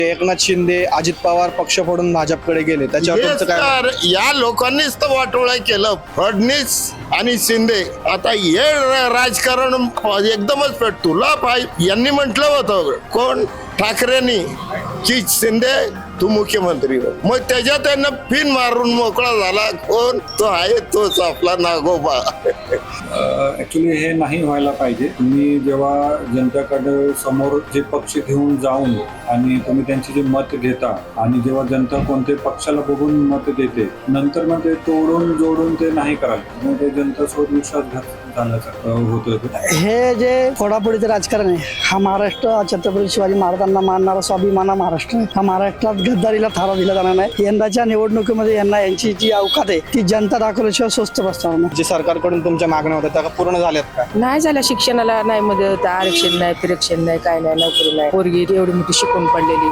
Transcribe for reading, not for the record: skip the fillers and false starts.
एकनाथ शिंदे, अजित पवार पक्ष फोडून भाजपकडे गेले, त्याच्यावर तुमचं काय? तर या लोकांनीच तर वाटोळा केलं. फडणीस आणि शिंदे आता हे राजकारण एकदमच तुला पाहिजे यांनी म्हटलं होतं कोण ठाकरेंनी की शिंदे तू मुख्यमंत्री हो. मग त्याच्यात त्यांना पिन मारून मोकळा झाला. कोण तो आहे तोच आपला नागोबा. ऍक्च्युली हे नाही व्हायला पाहिजे. तुम्ही जेव्हा जनतेकडे समोर जे पक्ष घेऊन जाऊन आणि तुम्ही त्यांची जे मत घेता आणि जेव्हा जनता कोणत्या पक्षाला बघून मत देते, नंतर मग ते तोडून जोडून ते नाही करायचं. मग ते जनतासोबत विश्वासघात झाल्याचं होतं. हे जे फोडाफोडीचं राजकारण आहे, हा महाराष्ट्र छत्रपती शिवाजी महाराजांना मानणारा स्वाभिमाना महाराष्ट्र आहे. हा महाराष्ट्रात गद्दारीला थारा दिला जाणार नाही. यंदाच्या निवडणुकीमध्ये यांची जी अवकात आहे ती जनता दाखवल्याशिवाय स्वस्त बसणार नाही. जे सरकारकडून तुमच्या मागण्या होत्या त्या पूर्ण झाल्यात का? नाही झालं. शिक्षणाला नाही मदत, आरक्षण नाही, फिरक्षण नाही, काय नाही, नोकरी नाही, पोरगी एवढी मोठी शिकून पडलेली.